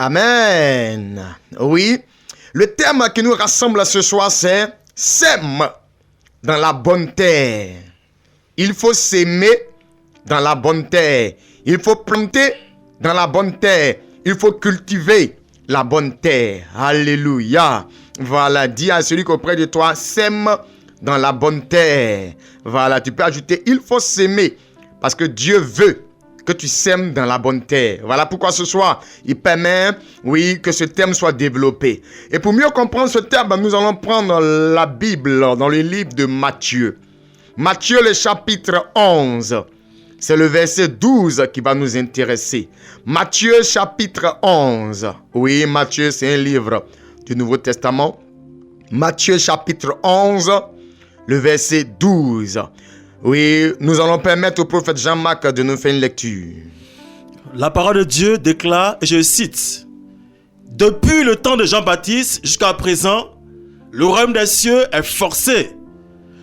Amen. Oui, le thème qui nous rassemble ce soir, c'est « Sème dans la bonne terre ». Il faut s'aimer dans la bonne terre. Il faut planter dans la bonne terre. Il faut cultiver la bonne terre. Alléluia. Voilà, dis à celui qui est auprès de toi, sème dans la bonne terre. Voilà, tu peux ajouter, il faut s'aimer parce que Dieu veut que tu sèmes dans la bonne terre. Voilà pourquoi ce soir, il permet, oui, que ce thème soit développé. Et pour mieux comprendre ce thème, nous allons prendre la Bible dans le livre de Matthieu. Matthieu, le chapitre 11. C'est le verset 12 qui va nous intéresser. Matthieu, chapitre 11. Oui, Matthieu, c'est un livre du Nouveau Testament. Matthieu, chapitre 11, le verset 12. Oui, nous allons permettre au prophète Jean-Marc de nous faire une lecture. La parole de Dieu déclare, et je cite, « Depuis le temps de Jean-Baptiste jusqu'à présent, le royaume des cieux est forcé,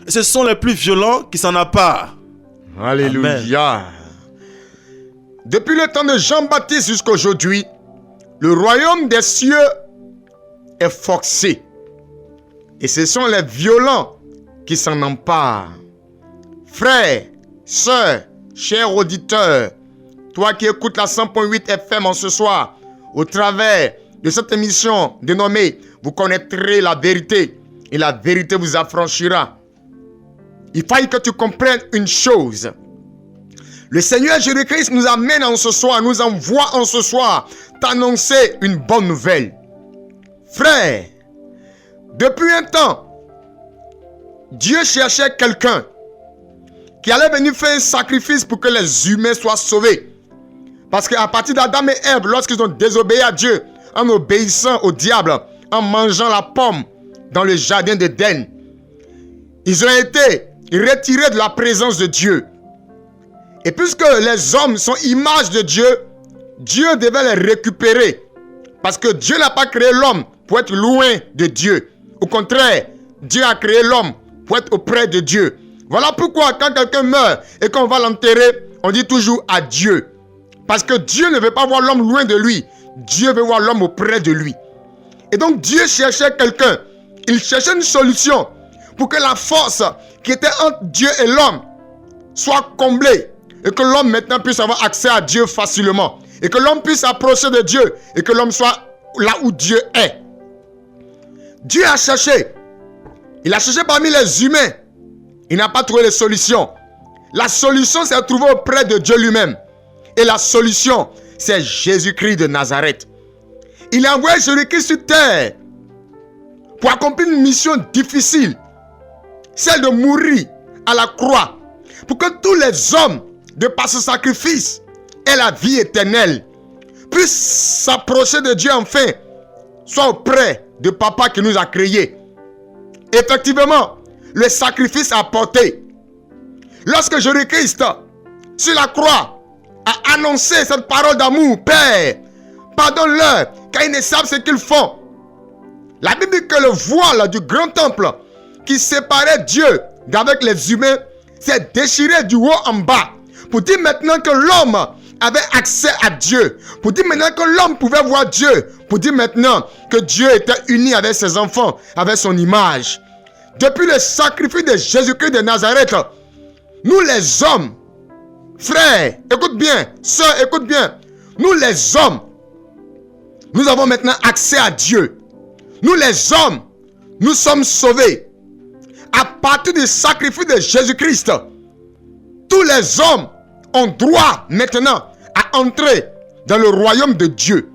et ce sont les plus violents qui s'en accaparent. » Alléluia. Amen. Depuis le temps de Jean-Baptiste jusqu'à aujourd'hui, le royaume des cieux est forcé, et ce sont les violents qui s'en emparent. Frères, sœurs, chers auditeurs, toi qui écoutes la 100.8 FM en ce soir, au travers de cette émission dénommée « Vous connaîtrez la vérité et la vérité vous affranchira ». Il faut que tu comprennes une chose. Le Seigneur Jésus-Christ nous amène en ce soir, nous envoie en ce soir t'annoncer une bonne nouvelle. Frère, depuis un temps, Dieu cherchait quelqu'un qui allait venir faire un sacrifice pour que les humains soient sauvés. Parce qu'à partir d'Adam et Ève, lorsqu'ils ont désobéi à Dieu, en obéissant au diable, en mangeant la pomme dans le jardin d'Éden, ils ont été retirés de la présence de Dieu. Et puisque les hommes sont image de Dieu, Dieu devait les récupérer. Parce que Dieu n'a pas créé l'homme pour être loin de Dieu. Au contraire, Dieu a créé l'homme pour être auprès de Dieu. Voilà pourquoi quand quelqu'un meurt et qu'on va l'enterrer, on dit toujours adieu. Parce que Dieu ne veut pas voir l'homme loin de lui. Dieu veut voir l'homme auprès de lui. Et donc Dieu cherchait quelqu'un. Il cherchait une solution pour que la force qui était entre Dieu et l'homme soit comblée. Et que l'homme maintenant puisse avoir accès à Dieu facilement. Et que l'homme puisse s'approcher de Dieu. Et que l'homme soit là où Dieu est. Dieu a cherché. Il a cherché parmi les humains. Il n'a pas trouvé de solution. La solution, c'est trouver auprès de Dieu lui-même. Et la solution, c'est Jésus-Christ de Nazareth. Il a envoyé Jésus-Christ sur terre pour accomplir une mission difficile. Celle de mourir à la croix. Pour que tous les hommes, de par ce sacrifice, aient la vie éternelle. Puissent s'approcher de Dieu enfin. Soit auprès de Papa qui nous a créés. Effectivement, le sacrifice a porté. Lorsque Jésus-Christ, sur la croix, a annoncé cette parole d'amour, Père, pardonne-leur, car ils ne savent ce qu'ils font. La Bible dit que le voile du grand temple qui séparait Dieu d'avec les humains s'est déchiré du haut en bas. Pour dire maintenant que l'homme avait accès à Dieu. Pour dire maintenant que l'homme pouvait voir Dieu. Pour dire maintenant que Dieu était uni avec ses enfants, avec son image. Depuis le sacrifice de Jésus-Christ de Nazareth, nous les hommes, frères, écoute bien, sœurs, écoute bien, nous les hommes, nous avons maintenant accès à Dieu. Nous les hommes, nous sommes sauvés. À partir du sacrifice de Jésus-Christ, tous les hommes ont droit maintenant à entrer dans le royaume de Dieu.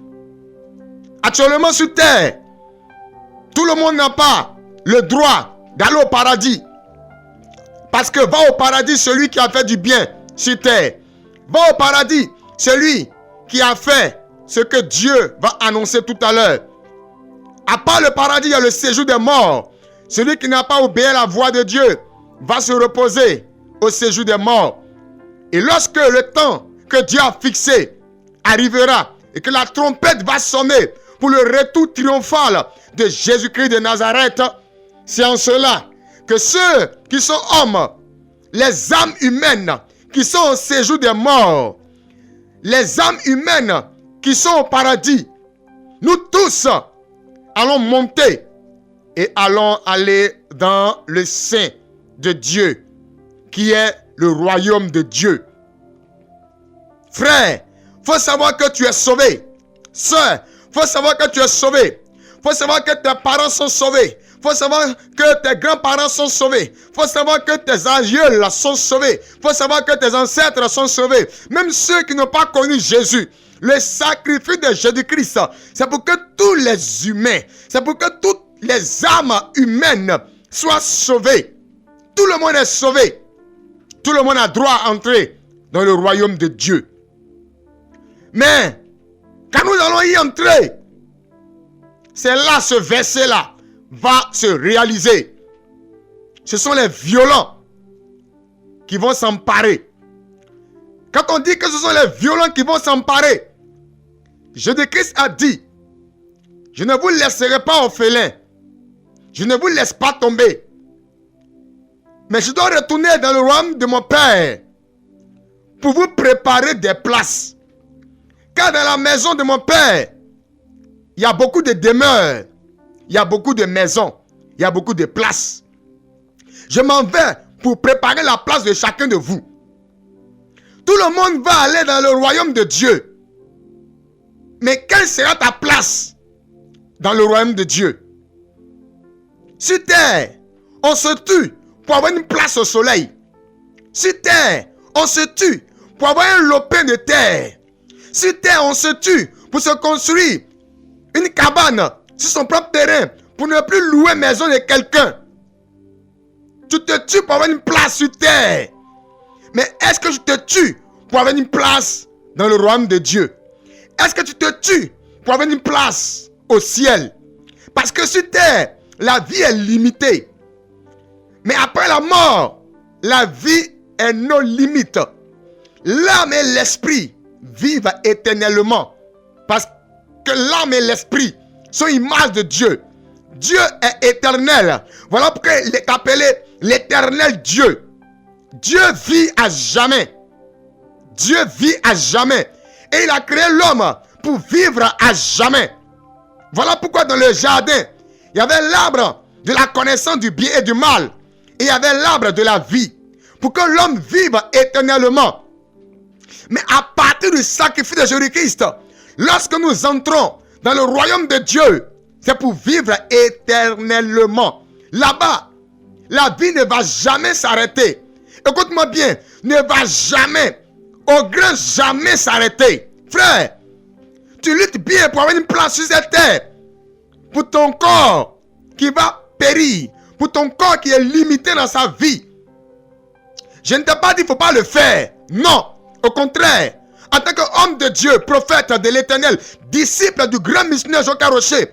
Actuellement sur terre, tout le monde n'a pas le droit d'aller au paradis. Parce que va au paradis celui qui a fait du bien sur terre. Va au paradis celui qui a fait ce que Dieu va annoncer tout à l'heure. À part le paradis, il y a le séjour des morts. Celui qui n'a pas obéi à la voix de Dieu va se reposer au séjour des morts. Et lorsque le temps que Dieu a fixé arrivera et que la trompette va sonner pour le retour triomphal de Jésus-Christ de Nazareth, c'est en cela que ceux qui sont hommes, les âmes humaines qui sont au séjour des morts, les âmes humaines qui sont au paradis, nous tous allons monter et allons aller dans le sein de Dieu, qui est le royaume de Dieu. Frère, il faut savoir que tu es sauvé. Sœur, il faut savoir que tu es sauvé. Il faut savoir que tes parents sont sauvés. Il faut savoir que tes grands-parents sont sauvés. Il faut savoir que tes aïeuls sont sauvés. Il faut savoir que tes ancêtres sont sauvés. Même ceux qui n'ont pas connu Jésus. Le sacrifice de Jésus-Christ, c'est pour que tous les humains, c'est pour que toutes les âmes humaines soient sauvées. Tout le monde est sauvé. Tout le monde a droit à entrer dans le royaume de Dieu. Mais, quand nous allons y entrer, c'est là, ce verset-là va se réaliser. Ce sont les violents qui vont s'emparer. Quand on dit que ce sont les violents qui vont s'emparer, Jésus-Christ a dit, je ne vous laisserai pas orphelins. Je ne vous laisse pas tomber. Mais je dois retourner dans le royaume de mon Père pour vous préparer des places. Car dans la maison de mon Père, il y a beaucoup de demeures, il y a beaucoup de maisons, il y a beaucoup de places. Je m'en vais pour préparer la place de chacun de vous. Tout le monde va aller dans le royaume de Dieu. Mais quelle sera ta place dans le royaume de Dieu? Sur terre, on se tue pour avoir une place au soleil. Sur terre, on se tue pour avoir un lopin de terre. Sur terre, on se tue pour se construire une cabane sur son propre terrain pour ne plus louer maison de quelqu'un. Tu te tues pour avoir une place sur terre. Mais est-ce que tu te tues pour avoir une place dans le royaume de Dieu? Est-ce que tu te tues pour avoir une place au ciel? Parce que sur terre, la vie est limitée. Mais après la mort, la vie est non limite. L'âme et l'esprit vivent éternellement. Parce que l'âme et l'esprit sont images de Dieu. Dieu est éternel. Voilà pourquoi il est appelé l'éternel Dieu. Dieu vit à jamais. Dieu vit à jamais. Et il a créé l'homme pour vivre à jamais. Voilà pourquoi dans le jardin, il y avait l'arbre de la connaissance du bien et du mal. Et il y avait l'arbre de la vie. Pour que l'homme vive éternellement. Mais à partir du sacrifice de Jésus-Christ, lorsque nous entrons dans le royaume de Dieu, c'est pour vivre éternellement. Là-bas, la vie ne va jamais s'arrêter. Écoute-moi bien, ne va jamais, au grand jamais s'arrêter. Frère, tu luttes bien pour avoir une place sur cette terre. Pour ton corps qui va périr. Pour ton corps qui est limité dans sa vie. Je ne t'ai pas dit qu'il ne faut pas le faire. Non, au contraire. En tant qu'homme de Dieu, prophète de l'Éternel, disciple du grand missionnaire Joachim Rocher,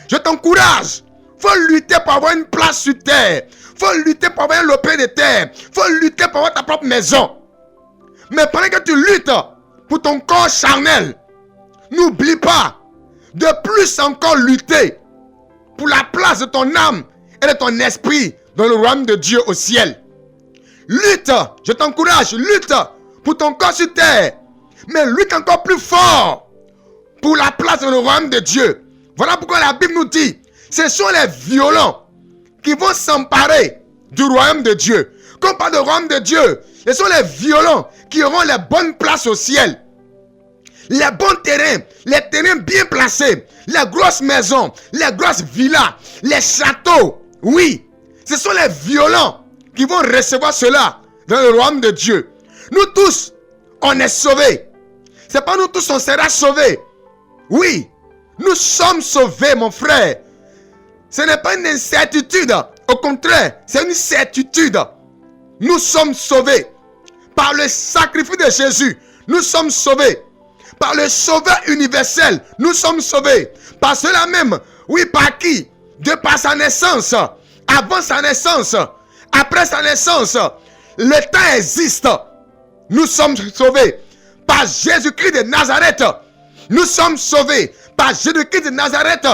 je t'encourage. Il faut lutter pour avoir une place sur terre. Il faut lutter pour avoir un lopin de terre. Il faut lutter pour avoir ta propre maison. Mais pendant que tu luttes pour ton corps charnel, n'oublie pas de plus encore lutter pour la place de ton âme et de ton esprit dans le royaume de Dieu au ciel. Lutte, je t'encourage, lutte pour ton corps sur terre. Mais lutte encore plus fort pour la place dans le royaume de Dieu. Voilà pourquoi la Bible nous dit, ce sont les violents qui vont s'emparer du royaume de Dieu. Quand on parle du royaume de Dieu, ce sont les violents qui auront les bonnes places au ciel. Les bons terrains, les terrains bien placés, les grosses maisons, les grosses villas, les châteaux. Oui, ce sont les violents qui vont recevoir cela dans le royaume de Dieu. Nous tous, on est sauvés. C'est pas nous tous, on sera sauvés. Oui, nous sommes sauvés, mon frère. Ce n'est pas une incertitude. Au contraire, c'est une certitude. Nous sommes sauvés. Par le sacrifice de Jésus, nous sommes sauvés. Par le sauveur universel, nous sommes sauvés. Par cela même, oui, par qui? De par sa naissance, avant sa naissance, après sa naissance, le temps existe. Nous sommes sauvés. Par Jésus-Christ de Nazareth, nous sommes sauvés. Par Jésus-Christ de Nazareth,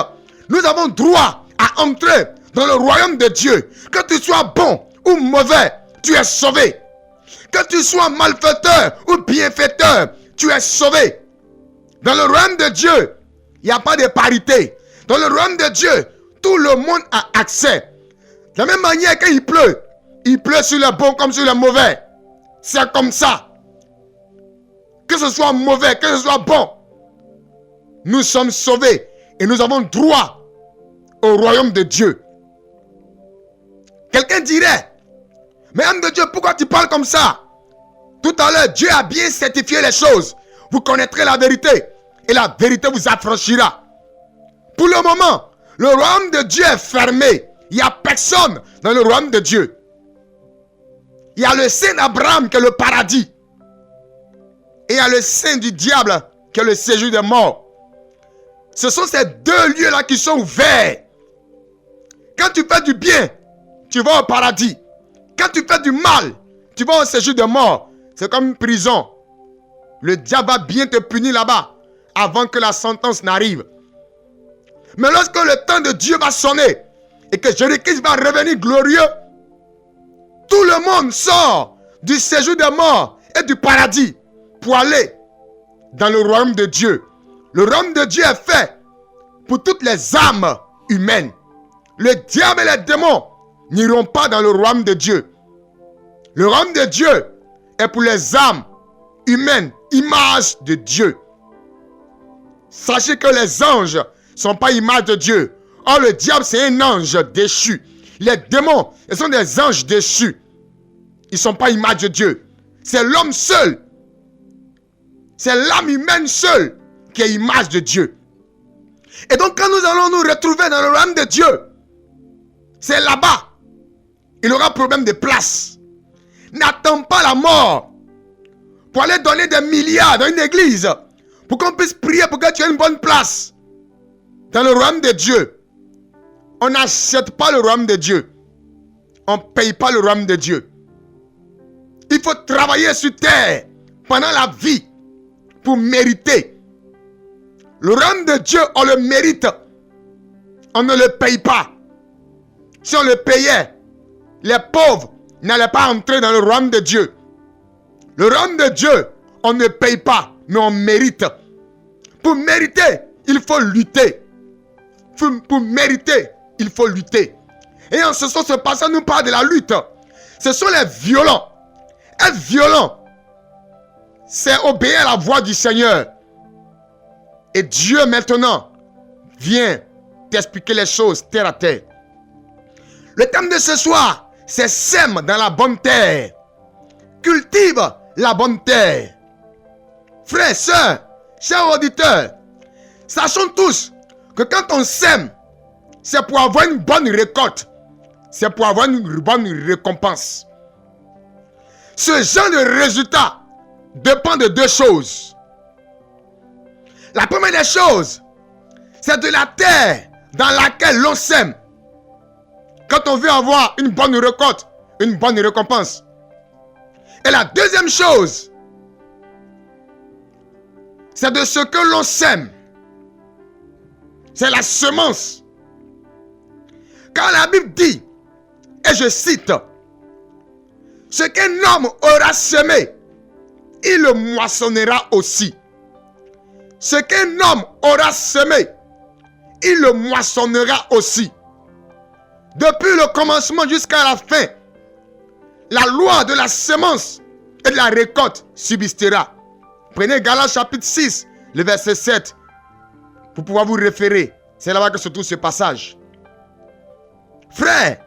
nous avons droit à entrer dans le royaume de Dieu. Que tu sois bon ou mauvais, tu es sauvé. Que tu sois malfaiteur ou bienfaiteur, tu es sauvé. Dans le royaume de Dieu, Il n'y a pas de parité. Dans le royaume de Dieu, tout le monde a accès. De la même manière qu'il pleut sur les bons comme sur les mauvais. C'est comme ça. Que ce soit mauvais, que ce soit bon, nous sommes sauvés et nous avons droit au royaume de Dieu. Quelqu'un dirait, mais homme de Dieu, pourquoi tu parles comme ça? Tout à l'heure, Dieu a bien certifié les choses. Vous connaîtrez la vérité et la vérité vous affranchira. Pour le moment, le royaume de Dieu est fermé. Il n'y a personne dans le royaume de Dieu. Il y a le sein d'Abraham qui est le paradis. Et il y a le sein du diable qui est le séjour des morts. Ce sont ces deux lieux-là qui sont ouverts. Quand tu fais du bien, tu vas au paradis. Quand tu fais du mal, tu vas au séjour des morts. C'est comme une prison. Le diable va bien te punir là-bas avant que la sentence n'arrive. Mais lorsque le temps de Dieu va sonner et que Jésus-Christ va revenir glorieux, tout le monde sort du séjour des morts et du paradis pour aller dans le royaume de Dieu. Le royaume de Dieu est fait pour toutes les âmes humaines. Le diable et les démons n'iront pas dans le royaume de Dieu. Le royaume de Dieu est pour les âmes humaines, image de Dieu. Sachez que les anges ne sont pas image de Dieu. Or, le diable, c'est un ange déchu. Les démons, ils sont des anges déchus. Ils ne sont pas image de Dieu. C'est l'homme seul. C'est l'âme humaine seule qui est image de Dieu. Et donc, quand nous allons nous retrouver dans le royaume de Dieu, c'est là-bas. Il aura problème de place. N'attends pas la mort pour aller donner des milliards dans une église pour qu'on puisse prier pour que tu aies une bonne place dans le royaume de Dieu. On n'achète pas le royaume de Dieu. On ne paye pas le royaume de Dieu. Il faut travailler sur terre pendant la vie pour mériter. Le royaume de Dieu, on le mérite. On ne le paye pas. Si on le payait, les pauvres n'allaient pas entrer dans le royaume de Dieu. Le royaume de Dieu, on ne paye pas, mais on mérite. Pour mériter, il faut lutter. Pour mériter, il faut lutter. Et en ce sens, ce passage nous parle de la lutte. Ce sont les violents. Être violent, c'est obéir à la voix du Seigneur. Et Dieu maintenant vient t'expliquer les choses terre à terre. Le thème de ce soir, c'est sème dans la bonne terre. Cultive la bonne terre. Frères, sœurs, chers auditeurs, sachons tous que quand on sème, c'est pour avoir une bonne récolte. C'est pour avoir une bonne récompense. Ce genre de résultat dépend de deux choses. La première des choses, c'est de la terre dans laquelle l'on sème. Quand on veut avoir une bonne récolte, une bonne récompense. Et la deuxième chose, c'est de ce que l'on sème. C'est la semence. Quand la Bible dit, et je cite, ce qu'un homme aura semé, il le moissonnera aussi. Ce qu'un homme aura semé, il le moissonnera aussi. Depuis le commencement jusqu'à la fin, la loi de la semence et de la récolte subsistera. Prenez Galates chapitre 6, le verset 7, pour pouvoir vous référer. C'est là-bas que se trouve ce passage. Frères,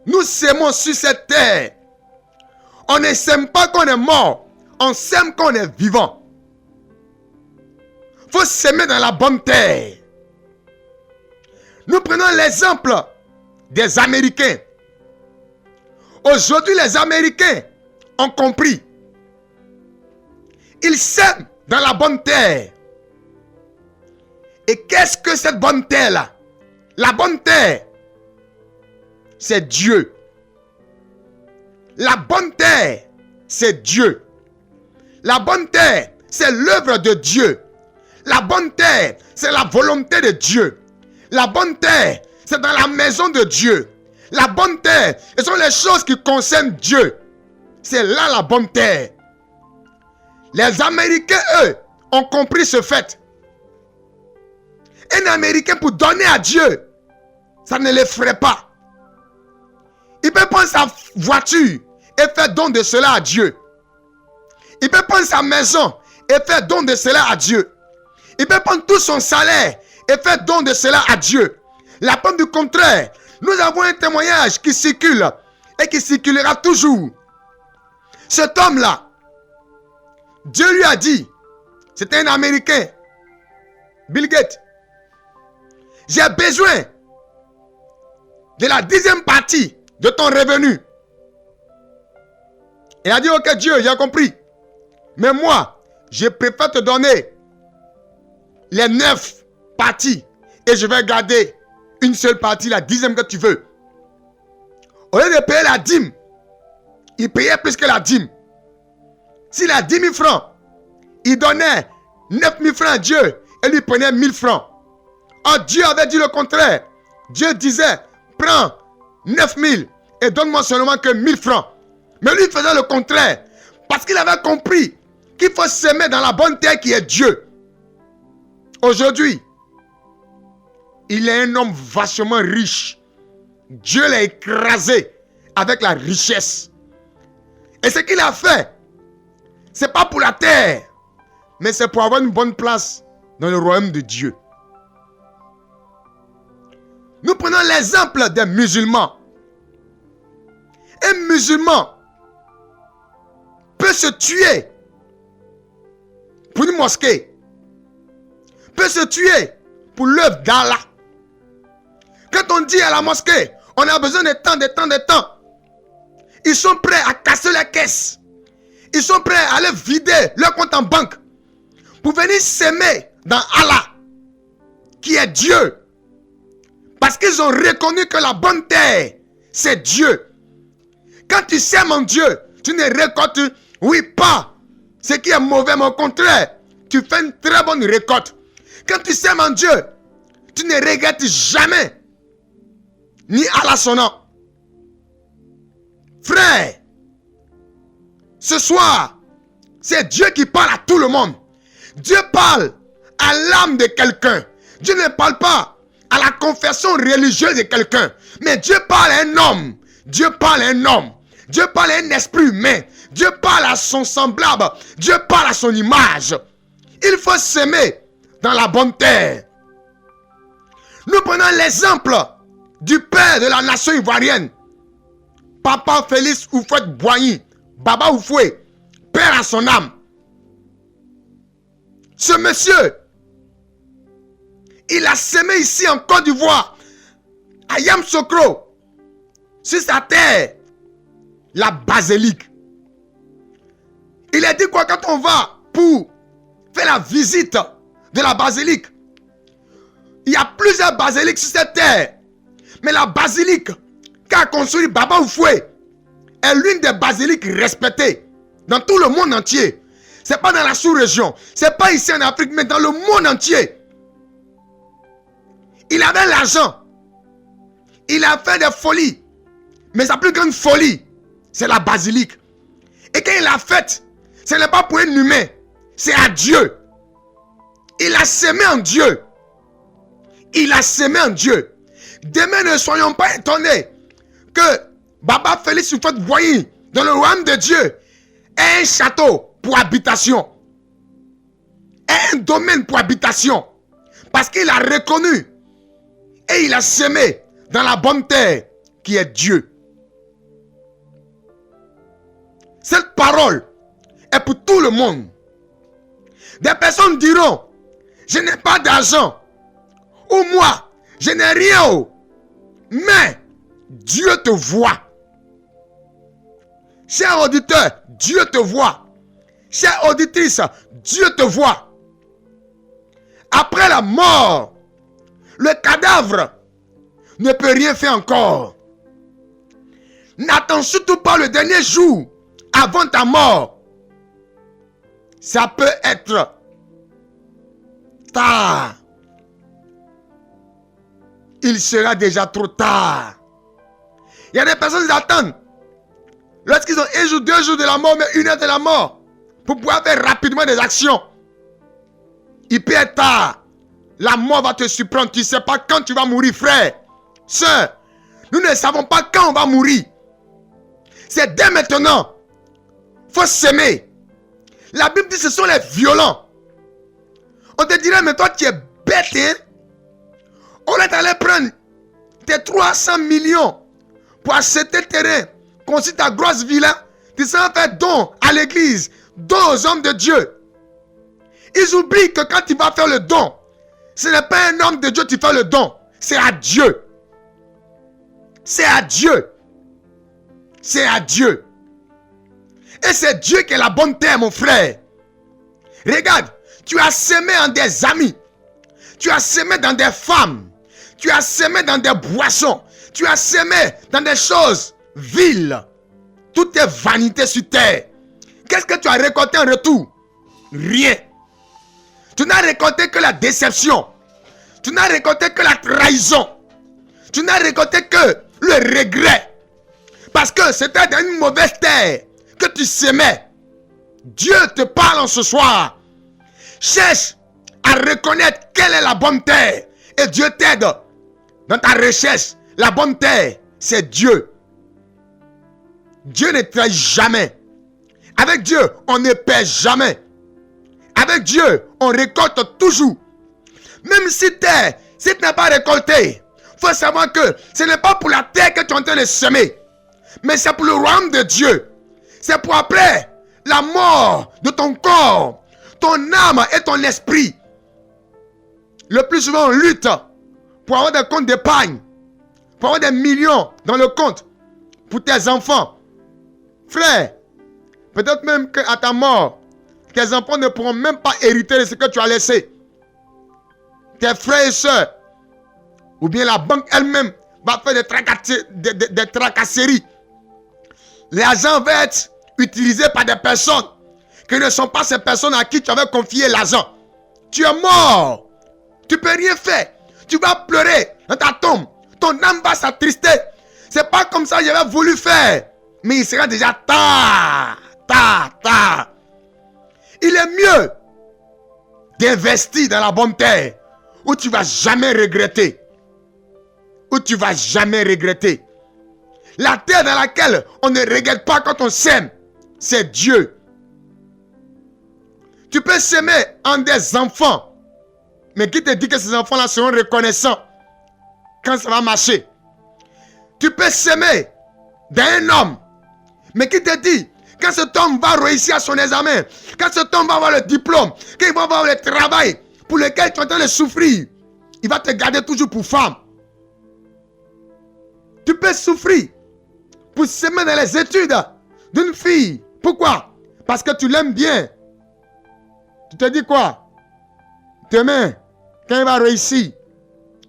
nous sèmons sur cette terre. On ne sème pas qu'on est mort, on sème qu'on est vivant. Il faut s'aimer dans la bonne terre. Nous prenons l'exemple des Américains. Aujourd'hui, les Américains ont compris. Ils sèment dans la bonne terre. Et qu'est-ce que cette bonne terre-là? La bonne terre, c'est Dieu. La bonne terre, c'est Dieu. La bonne terre, c'est l'œuvre de Dieu. La bonne terre, c'est la volonté de Dieu. La bonne terre, c'est dans la maison de Dieu. La bonne terre, ce sont les choses qui concernent Dieu. C'est là la bonne terre. Les Américains, eux, ont compris ce fait. Un Américain pour donner à Dieu, ça ne l'effraie pas. Il peut prendre sa voiture et faire don de cela à Dieu. Il peut prendre sa maison et faire don de cela à Dieu. Il peut prendre tout son salaire et faire don de cela à Dieu. La preuve du contraire, nous avons un témoignage qui circule et qui circulera toujours. Cet homme-là, Dieu lui a dit, c'était un Américain, Bill Gates, j'ai besoin de la 10e partie de ton revenu. Il a dit, ok Dieu, j'ai compris. Mais moi, je préfère te donner les 9 parties et je vais garder une seule partie, la 10e que tu veux. Au lieu de payer la dîme, il payait plus que la dîme. S'il a 10 000 francs, il donnait 9 000 francs à Dieu et lui prenait 1000 francs. Or, Dieu avait dit le contraire. Dieu disait, prends 9 000 et donne-moi seulement que 1000 francs. Mais lui faisait le contraire. Parce qu'il avait compris qu'il faut s'aimer dans la bonne terre qui est Dieu. Aujourd'hui, il est un homme vachement riche. Dieu l'a écrasé avec la richesse. Et ce qu'il a fait, c'est pas pour la terre, mais c'est pour avoir une bonne place dans le royaume de Dieu. Nous prenons l'exemple des musulmans. Un musulman peut se tuer pour une mosquée, peut se tuer pour l'œuvre d'Allah. Quand on dit à la mosquée, on a besoin de temps, ils sont prêts à casser les caisses. Ils sont prêts à aller vider leur compte en banque pour venir s'aimer dans Allah, qui est Dieu. Parce qu'ils ont reconnu que la bonne terre, c'est Dieu. Quand tu sèmes en Dieu, tu ne récoltes, oui, pas ce qui est mauvais, mais au contraire, tu fais une très bonne récolte. Quand tu sèmes en Dieu, tu ne regrettes jamais, ni Allah son nom. Frère, ce soir, c'est Dieu qui parle à tout le monde. Dieu parle à l'âme de quelqu'un. Dieu ne parle pas à la confession religieuse de quelqu'un. Mais Dieu parle à un homme. Dieu parle à un homme. Dieu parle à un esprit humain. Dieu parle à son semblable. Dieu parle à son image. Il faut s'aimer dans la bonne terre. Nous prenons l'exemple du père de la nation ivoirienne. Papa Félix Houphouët-Boigny. Baba Houphouët, père à son âme. Ce monsieur, il a semé ici en Côte d'Ivoire, à Yamoussoukro, sur sa terre, la basilique. Il a dit quoi quand on va pour faire la visite de la basilique? Il y a plusieurs basiliques sur cette terre. Mais la basilique qu'a construit Baba Houphouët est l'une des basiliques respectées dans tout le monde entier. Ce n'est pas dans la sous-région, ce n'est pas ici en Afrique, mais dans le monde entier. Il avait l'argent. Il a fait des folies. Mais sa plus grande folie, c'est la basilique. Et quand il l'a faite, ce n'est pas pour un humain, c'est à Dieu. Il a semé en Dieu. Il a semé en Dieu. Demain, ne soyons pas étonnés que Baba Félix Houphouët-Boigny, dans le royaume de Dieu, ait un château pour habitation. Ait un domaine pour habitation. Parce qu'il a reconnu et il a semé dans la bonne terre qui est Dieu. Cette parole est pour tout le monde. Des personnes diront, je n'ai pas d'argent. Ou moi, je n'ai rien. Mais Dieu te voit. Cher auditeur, Dieu te voit. Chère auditrice, Dieu te voit. Après la mort, le cadavre ne peut rien faire encore. N'attends surtout pas le dernier jour avant ta mort. Ça peut être tard. Il sera déjà trop tard. Il y a des personnes qui attendent. Lorsqu'ils ont 1 jour, 2 jours de la mort, mais 1 heure de la mort, pour pouvoir faire rapidement des actions. Il peut être tard. la mort va te surprendre. Tu ne sais pas quand tu vas mourir, frère. Sœur, nous ne savons pas quand on va mourir. C'est dès maintenant. Il faut s'aimer. La Bible dit que ce sont les violents. On te dirait, mais toi tu es bête, hein? On est allé prendre tes 300 millions pour acheter terrain, construire ta grosse villa. Tu sais faire don à l'église, don aux hommes de Dieu. Ils oublient que quand tu vas faire le don, ce n'est pas un homme de Dieu qui fait le don. C'est à Dieu. C'est à Dieu. C'est à Dieu. Et c'est Dieu qui est la bonne terre, mon frère. Regarde, tu as semé en des amis. Tu as semé dans des femmes. Tu as semé dans des boissons. Tu as semé dans des choses viles. Tout est vanité sur terre. Qu'est-ce que tu as récolté en retour? Rien. Tu n'as récolté que la déception. Tu n'as récolté que la trahison. Tu n'as récolté que le regret. Parce que c'était dans une mauvaise terre que tu semais. Dieu te parle en ce soir. Cherche à reconnaître quelle est la bonne terre. Et Dieu t'aide dans ta recherche. La bonne terre, c'est Dieu. Dieu ne trahit jamais. Avec Dieu, on ne perd jamais. Avec Dieu, on récolte toujours. Même si tu n'as pas récolté, il faut savoir que ce n'est pas pour la terre que tu es en train de semer. Mais c'est pour le royaume de Dieu. C'est pour après la mort de ton corps, ton âme et ton esprit. Le plus souvent, on lutte pour avoir des comptes d'épargne, pour avoir des millions dans le compte pour tes enfants. Frère, peut-être même qu'à ta mort, tes enfants ne pourront même pas hériter de ce que tu as laissé. Tes frères et sœurs, ou bien la banque elle-même va faire des tracasseries. L'argent va être utilisé par des personnes qui ne sont pas ces personnes à qui tu avais confié l'argent. Tu es mort. Tu ne peux rien faire. Tu vas pleurer dans ta tombe. Ton âme va s'attrister. C'est pas comme ça que j'avais voulu faire. Mais il sera déjà tard. Il est mieux d'investir dans la bonne terre où tu ne vas jamais regretter. Où tu ne vas jamais regretter. La terre dans laquelle on ne regrette pas quand on sème, c'est Dieu. Tu peux s'aimer en des enfants. Mais qui te dit que ces enfants-là seront reconnaissants quand ça va marcher? Tu peux s'aimer dans un homme. Mais qui te dit, quand cet homme va réussir à son examen, quand cet homme va avoir le diplôme, quand il va avoir le travail pour lequel tu es en train de souffrir, il va te garder toujours pour femme. Tu peux souffrir pour s'aimer dans les études d'une fille. Pourquoi? Parce que tu l'aimes bien. Tu te dis quoi? Demain, quand il va réussir,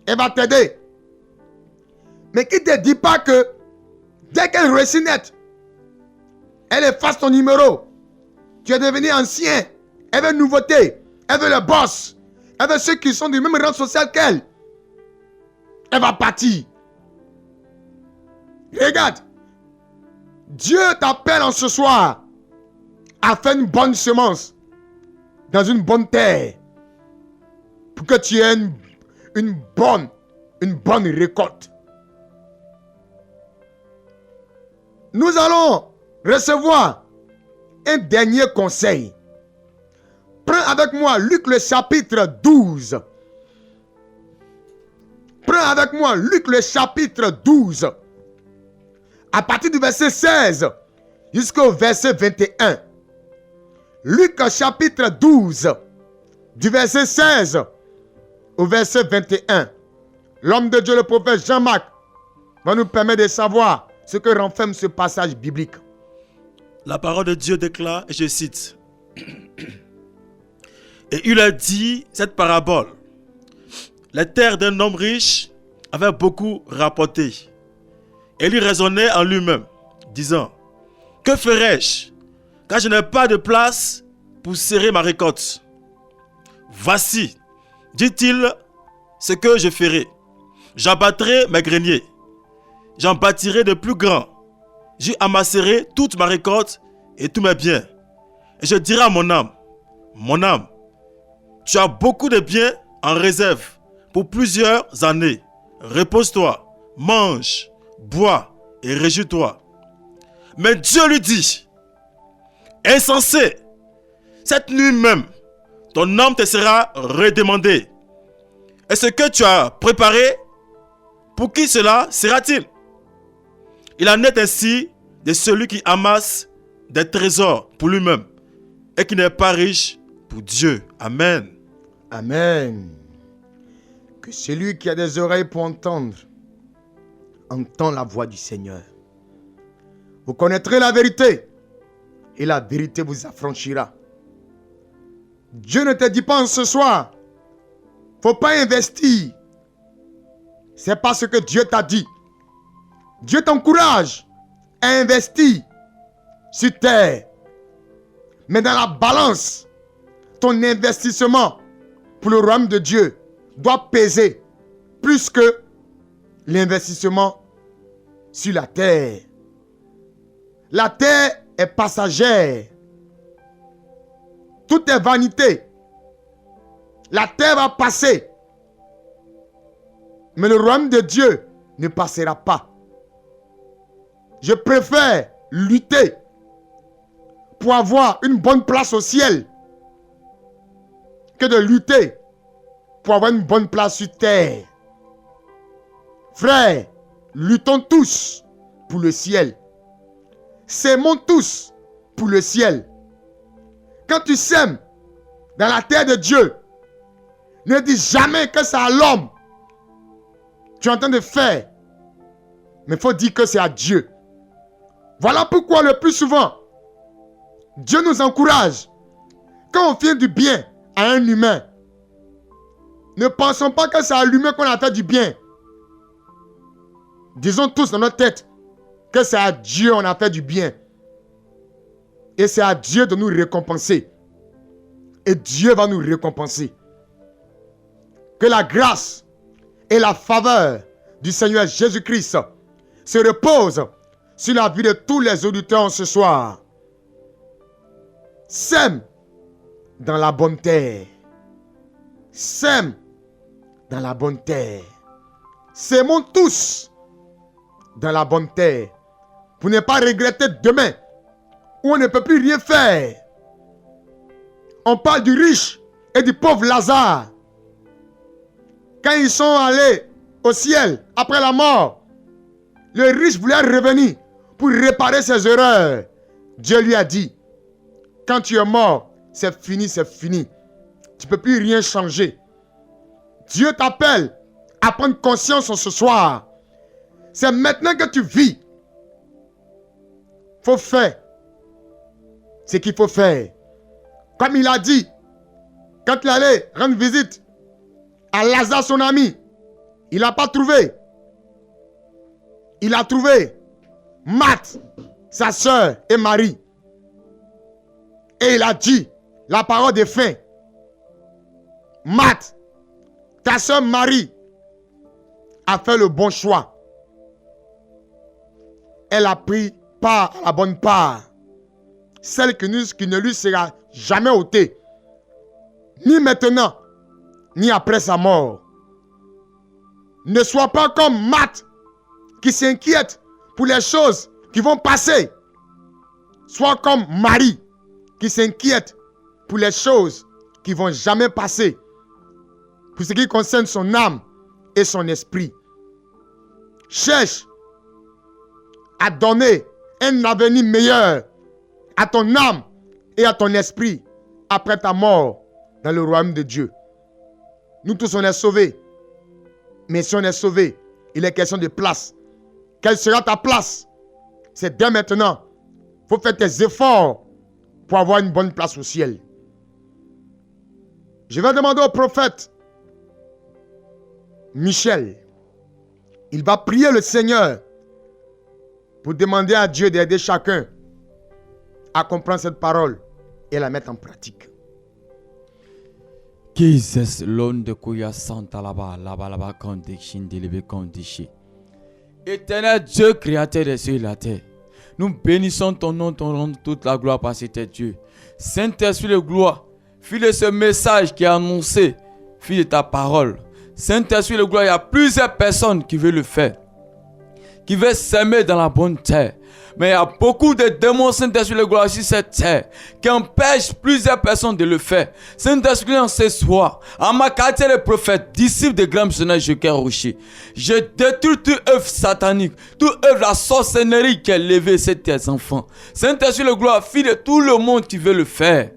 elle va t'aider. Mais qui ne te dit pas que dès qu'elle réussit net, elle efface ton numéro. Tu es devenu ancien. Elle veut nouveauté. Elle veut le boss. Elle veut ceux qui sont du même rang social qu'elle. Elle va partir. Regarde. Dieu t'appelle en ce soir à faire une bonne semence dans une bonne terre pour que tu aies une bonne récolte. Nous allons recevoir un dernier conseil. Prends avec moi Luc le chapitre 12. Prends avec moi Luc le chapitre 12. À partir du verset 16 jusqu'au verset 21. Luc chapitre 12. Du verset 16 au verset 21. L'homme de Dieu, le prophète Jean-Marc, va nous permettre de savoir ce que renferme ce passage biblique. La parole de Dieu déclare, et je cite, « Et il a dit cette parabole. Les terres d'un homme riche avaient beaucoup rapporté. Et il raisonnait en lui-même, disant, « Que ferai-je, car je n'ai pas de place pour serrer ma récolte? Voici, dit-il, ce que je ferai. J'abattrai mes greniers. J'en bâtirai de plus grands. J'y amasserai toute ma récolte et tous mes biens. Et je dirai à mon âme, tu as beaucoup de biens en réserve pour plusieurs années. Repose-toi, mange, bois et réjouis-toi. Mais Dieu lui dit, insensé, cette nuit même, ton âme te sera redemandée. Et ce que tu as préparé, pour qui cela sera-t-il? Il en est ainsi de celui qui amasse des trésors pour lui-même et qui n'est pas riche pour Dieu. Amen. Amen. Que celui qui a des oreilles pour entendre, entend la voix du Seigneur. Vous connaîtrez la vérité et la vérité vous affranchira. Dieu ne te dit pas en ce soir, faut pas investir. C'est parce que Dieu t'a dit. Dieu t'encourage à investir sur terre. Mais dans la balance, ton investissement pour le royaume de Dieu doit peser plus que l'investissement sur la terre. La terre est passagère. Tout est vanité. La terre va passer. Mais le royaume de Dieu ne passera pas. Je préfère lutter pour avoir une bonne place au ciel que de lutter pour avoir une bonne place sur terre. Frères, luttons tous pour le ciel. S'aimons tous pour le ciel. Quand tu sèmes dans la terre de Dieu, ne dis jamais que c'est à l'homme tu es en train de faire. Mais il faut dire que c'est à Dieu. Voilà pourquoi le plus souvent, Dieu nous encourage. Quand on fait du bien à un humain, ne pensons pas que c'est à l'humain qu'on a fait du bien. Disons tous dans notre tête que c'est à Dieu qu'on a fait du bien. Et c'est à Dieu de nous récompenser. Et Dieu va nous récompenser. Que la grâce et la faveur du Seigneur Jésus-Christ se reposent sur la vie de tous les auditeurs ce soir. Sème dans la bonne terre. Sème dans la bonne terre. Sémons tous dans la bonne terre pour ne pas regretter demain où on ne peut plus rien faire. On parle du riche et du pauvre Lazare. Quand ils sont allés au ciel après la mort, le riche voulait revenir pour réparer ses erreurs. Dieu lui a dit, quand tu es mort, c'est fini, c'est fini. Tu ne peux plus rien changer. Dieu t'appelle à prendre conscience ce soir. C'est maintenant que tu vis. Il faut faire ce qu'il faut faire. Comme il a dit, quand il allait rendre visite à Lazare, son ami, il n'a pas trouvé. Il a trouvé Marthe, sa soeur et Marie. Et il a dit la parole de fin. Marthe, ta soeur Marie a fait le bon choix. Elle a pris part à la bonne part. Celle qui ne lui sera jamais ôtée. Ni maintenant, ni après sa mort. Ne sois pas comme Marthe qui s'inquiète pour les choses qui vont passer. Sois comme Marie qui s'inquiète pour les choses qui ne vont jamais passer. Pour ce qui concerne son âme et son esprit. Cherche à donner un avenir meilleur à ton âme et à ton esprit après ta mort dans le royaume de Dieu. Nous tous on est sauvés. Mais si on est sauvés, il est question de place. Quelle sera ta place? C'est dès maintenant. Il faut faire tes efforts pour avoir une bonne place au ciel. Je vais demander au prophète Michel. Il va prier le Seigneur pour demander à Dieu d'aider chacun à comprendre cette parole et la mettre en pratique. Jesus l'onde kuya santa laba laba condition délibé condition. Éternel Dieu créateur des cieux et de la terre, nous bénissons ton nom toute la gloire parce que tu es Dieu. Saint-Esprit de gloire, file ce message qui est annoncé, fille de ta parole. Saint-Esprit de gloire, il y a plusieurs personnes qui veulent le faire, qui veulent s'aimer dans la bonne terre. Mais il y a beaucoup de démons, Saint-Esprit de gloire, sur cette terre, qui empêchent plusieurs personnes de le faire. Saint-Esprit, en ce soir, en ma qualité de prophète, disciple de grand missionnaire Joker Rocher, je détruis toute œuvre satanique, toute œuvre de la sorcellerie qui est levée sur tes enfants. Saint-Esprit de gloire, fille de tout le monde qui veut le faire,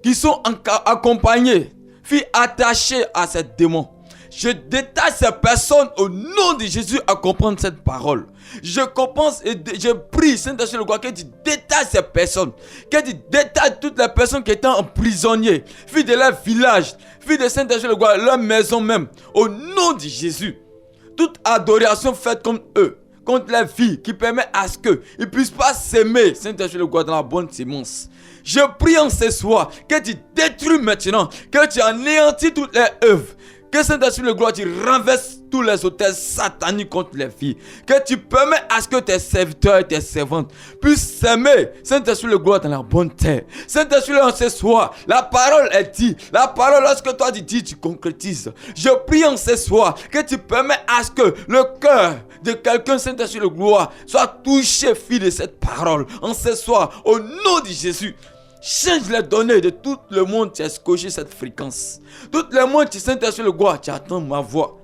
qui sont accompagnés, filles attachées à ces démons. Je détache ces personnes au nom de Jésus à comprendre cette parole. Je comprends et je prie, Saint-Esprit de gloire, que tu détaches ces personnes, que tu détaches toutes les personnes qui étaient emprisonnées, filles de leur village, filles de Saint-Esprit de gloire, leur maison même, au nom de Jésus. Toute adoration faite comme eux, contre la vie, qui permet à ce qu'ils ne puissent pas s'aimer, Saint-Esprit de gloire, dans la bonne sémence. Je prie en ce soir que tu détruis maintenant, que tu anéantis toutes les œuvres. Que Saint-Esprit de gloire, tu renverses tous les autels sataniques contre les filles. Que tu permets à ce que tes serviteurs et tes servantes puissent s'aimer, Saint-Esprit de gloire, dans la bonne terre. Saint-Esprit, en ce soir, la parole est dit. La parole, lorsque toi tu dis, tu concrétises. Je prie en ce soir que tu permets à ce que le cœur de quelqu'un, Saint-Esprit de gloire, soit touché, fille de cette parole. En ce soir, au nom de Jésus. Change les données de tout le monde qui a scotché cette fréquence. Tout le monde qui s'intéresse le gloire, qui attend ma voix.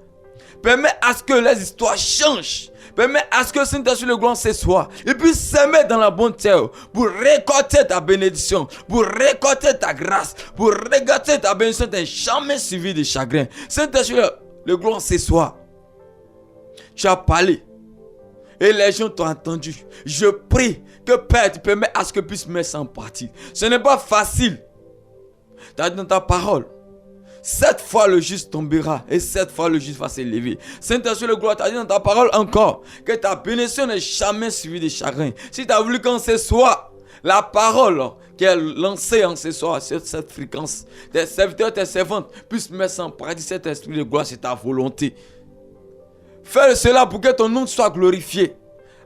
Permets à ce que les histoires changent. Permets à ce que Saint-Esprit le gloire ce soir, il puisse s'aimer dans la bonne terre pour récolter ta bénédiction, pour récolter ta grâce, pour récolter ta bénédiction, t'es jamais suivi de chagrin. Saint-Esprit le gloire ce soir, tu as parlé. Et les gens t'ont entendu. Je prie que Père, tu permets à ce que puisse mettre ça en pratique. Ce n'est pas facile. Tu as dit dans ta parole, 7 fois le juste tombera et 7 fois le juste va s'élever. Saint-Esprit de gloire, tu as dit dans ta parole encore que ta bénédiction n'est jamais suivie de chagrin. Si tu as voulu qu'en ce soir, la parole qui est lancée en ce soir sur cette fréquence, tes serviteurs, tes servantes puissent mettre ça en pratique. Cet esprit de gloire, c'est ta volonté. Fais cela pour que ton nom soit glorifié.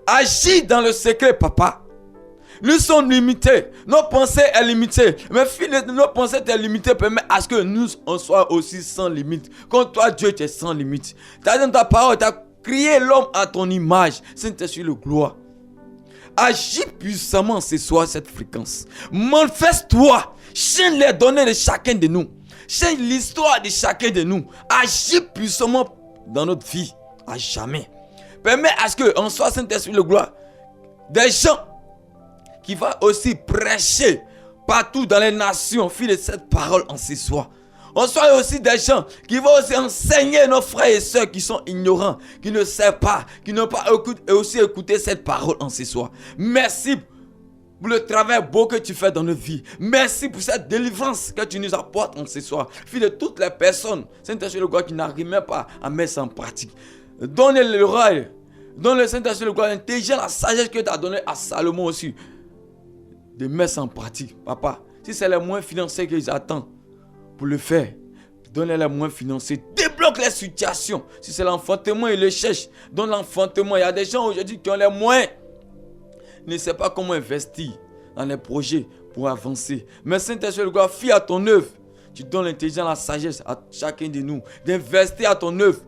Agis dans le secret, papa. Nous sommes limités. Nos pensées sont limitées. Mais nos pensées sont limitées permet à ce que nous on soit aussi sans limite. Comme toi, Dieu, tu es sans limite. Tu as dans ta parole, tu as créé l'homme à ton image. Saint-Esprit de gloire. Agis puissamment ce soir cette fréquence. Manifeste-toi. Change les données de chacun de nous. Change l'histoire de chacun de nous. Agis puissamment dans notre vie. À jamais. Permets à ce qu'on soit Saint-Esprit de gloire. Des gens qui vont aussi prêcher partout dans les nations, fille de cette parole en ce soir. On soit aussi des gens qui vont aussi enseigner nos frères et sœurs qui sont ignorants, qui ne savent pas, qui n'ont pas aussi écouté cette parole en ce soir. Merci pour le travail beau que tu fais dans notre vie. Merci pour cette délivrance que tu nous apportes en ce soir. Fille de toutes les personnes, Saint-Esprit de gloire, qui n'arrivent même pas à mettre ça en pratique. Donne le rail, donne le Saint-Esprit de gloire, l'intelligence, la sagesse que tu as donnée à Salomon aussi. De mettre ça en pratique, papa. Si c'est les moyens financiers qu'ils attendent pour le faire, donne-les les moyens financiers. Débloque les situations. Si c'est l'enfantement, ils le cherchent. Donne l'enfantement. Il y a des gens aujourd'hui qui ont les moyens. Ils ne savent pas comment investir dans les projets pour avancer. Mais Saint-Esprit de gloire, fie à ton œuvre. Tu donnes l'intelligence, la sagesse à chacun de nous. D'investir à ton œuvre.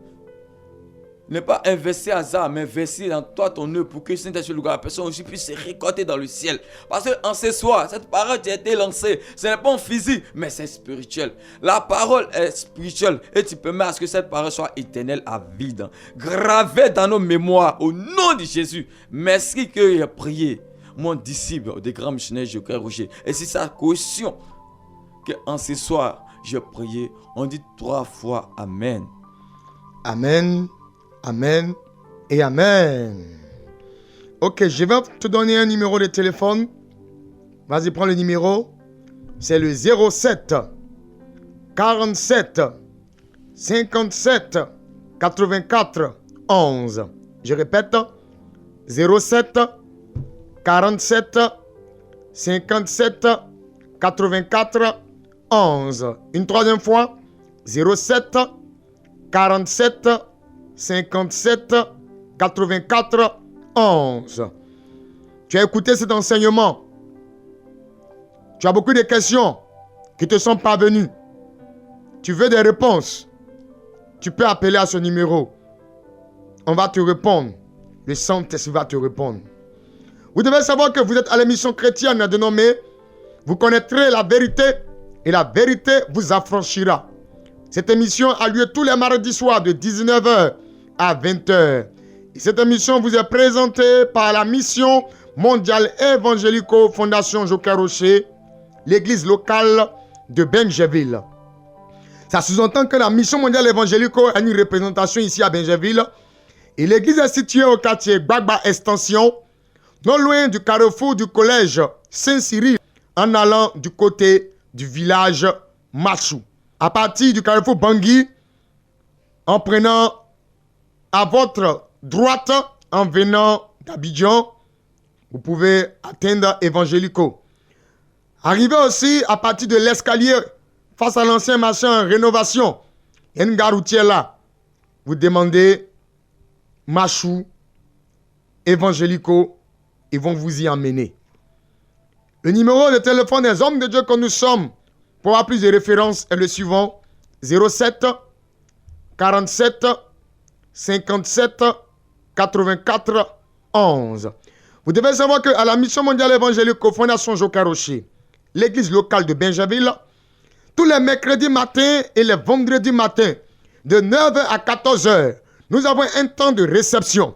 Ne pas investir à hasard, mais investir dans toi, ton œuvre, pour que Saint-Esprit de gloire, la personne aussi puisse se récolter dans le ciel. Parce qu'en ce soir, cette parole qui a été lancée, ce n'est pas en physique, mais c'est spirituel. La parole est spirituelle et tu permets à ce que cette parole soit éternelle à vide. Gravée dans nos mémoires, au nom de Jésus. Merci que j'ai prié, mon disciple, de grand missionnaire Joker Rocher. Et c'est sa caution qu'en ce soir, j'ai prié. On dit 3 fois Amen. Amen. Amen et Amen. Ok, je vais te donner un numéro de téléphone. Vas-y, prends le numéro. C'est le 07 47 57 84 11. Je répète. 07 47 57 84 11. Une troisième fois. 07 47 57 84 11. Tu as écouté cet enseignement. Tu as beaucoup de questions qui te sont parvenues. Tu veux des réponses? Tu peux appeler à ce numéro. On va te répondre. Le Saint-Esprit va te répondre. Vous devez savoir que vous êtes à l'émission chrétienne dénommée « Vous connaîtrez la vérité et la vérité vous affranchira ». Cette émission a lieu tous les mardis soirs de 19h à 20h. Et cette émission vous est présentée par la mission mondiale évangélico Fondation Joker Rocher, l'église locale de Benjaville. Ça sous-entend que la mission mondiale évangélico a une représentation ici à Benjaville. Et l'église est située au quartier Gbagba Extension, non loin du carrefour du collège Saint-Cyril, en allant du côté du village Machou. À partir du carrefour Bangui, en prenant à votre droite, en venant d'Abidjan, vous pouvez atteindre Évangélico. Arrivez aussi à partir de l'escalier, face à l'ancien marché en rénovation. Il y a une gare routière là. Vous demandez Machou, Évangélico, ils vont vous y emmener. Le numéro de téléphone des hommes de Dieu que nous sommes, pour avoir plus de références, est le suivant: 07 47 57 84 11. Vous devez savoir qu'à la mission mondiale évangélique Fondation Joker Rocher, l'église locale de Benjaville, tous les mercredis matins et les vendredis matins, de 9h à 14h, nous avons un temps de réception.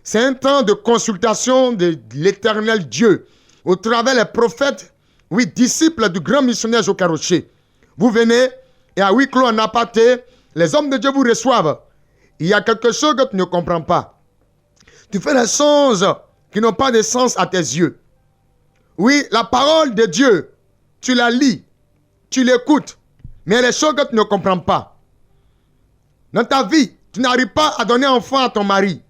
C'est un temps de consultation de l'éternel Dieu, au travers des prophètes, oui, disciples du grand missionnaire Joker Rocher. Vous venez et à huis clos en aparté, les hommes de Dieu vous reçoivent. Il y a quelque chose que tu ne comprends pas. Tu fais des choses qui n'ont pas de sens à tes yeux. Oui, la parole de Dieu, tu la lis, tu l'écoutes, mais il y a des choses que tu ne comprends pas. Dans ta vie, tu n'arrives pas à donner enfant à ton mari.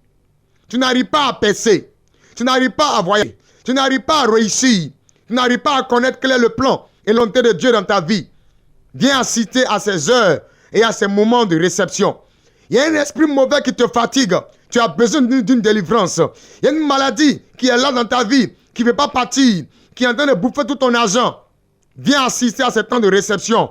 Tu n'arrives pas à percer. Tu n'arrives pas à voyager. Tu n'arrives pas à réussir. Tu n'arrives pas à connaître quel est le plan et l'onté de Dieu dans ta vie. Viens assister à ces heures et à ces moments de réception. Il y a un esprit mauvais qui te fatigue. Tu as besoin d'une délivrance. Il y a une maladie qui est là dans ta vie, qui ne veut pas partir, qui est en train de bouffer tout ton argent. Viens assister à ce temps de réception.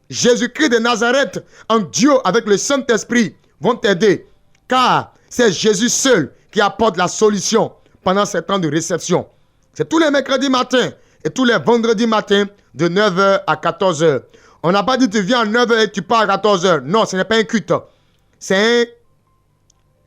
Jésus-Christ de Nazareth, en duo avec le Saint-Esprit, vont t'aider. Car c'est Jésus seul qui apporte la solution pendant ce temps de réception. C'est tous les mercredis matins et tous les vendredis matins de 9h à 14h. On n'a pas dit tu viens à 9h et tu pars à 14h. Non, ce n'est pas un culte. C'est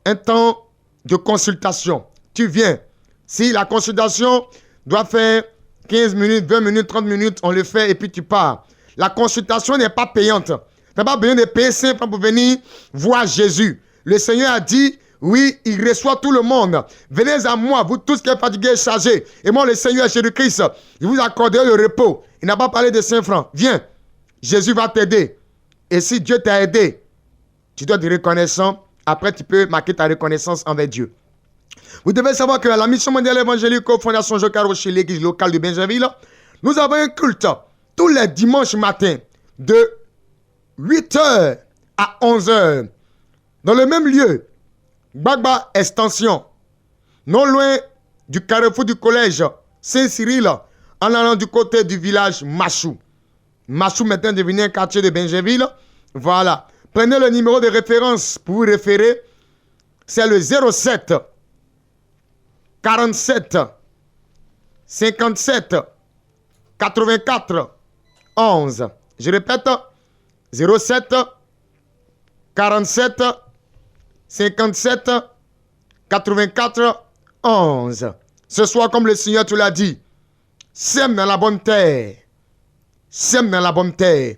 un temps de consultation. Tu viens. Si la consultation doit faire 15 minutes, 20 minutes, 30 minutes, on le fait et puis tu pars. La consultation n'est pas payante. Tu n'as pas besoin de payer 5 francs pour venir voir Jésus. Le Seigneur a dit, oui, il reçoit tout le monde. Venez à moi, vous tous qui êtes fatigués et chargés. Et moi, le Seigneur Jésus-Christ, je vous accorderai le repos. Il n'a pas parlé de 5 francs. Viens, Jésus va t'aider. Et si Dieu t'a aidé, tu dois être reconnaissant. Après, tu peux marquer ta reconnaissance envers Dieu. Vous devez savoir que la mission mondiale évangélique Fondation Joker Rocher, l'église locale de Benjaville, nous avons un culte tous les dimanches matins de 8h à 11h. Dans le même lieu, Gbagba Extension, non loin du carrefour du collège Saint-Cyril, en allant du côté du village Machou. Machou maintenant devenu un quartier de Benjaville. Voilà. Prenez le numéro de référence pour vous référer. C'est le 07 47 57 84 11. Je répète, 07 47 57 84 11. Ce soir, comme le Seigneur te l'a dit, sème dans la bonne terre. Sème dans la bonne terre.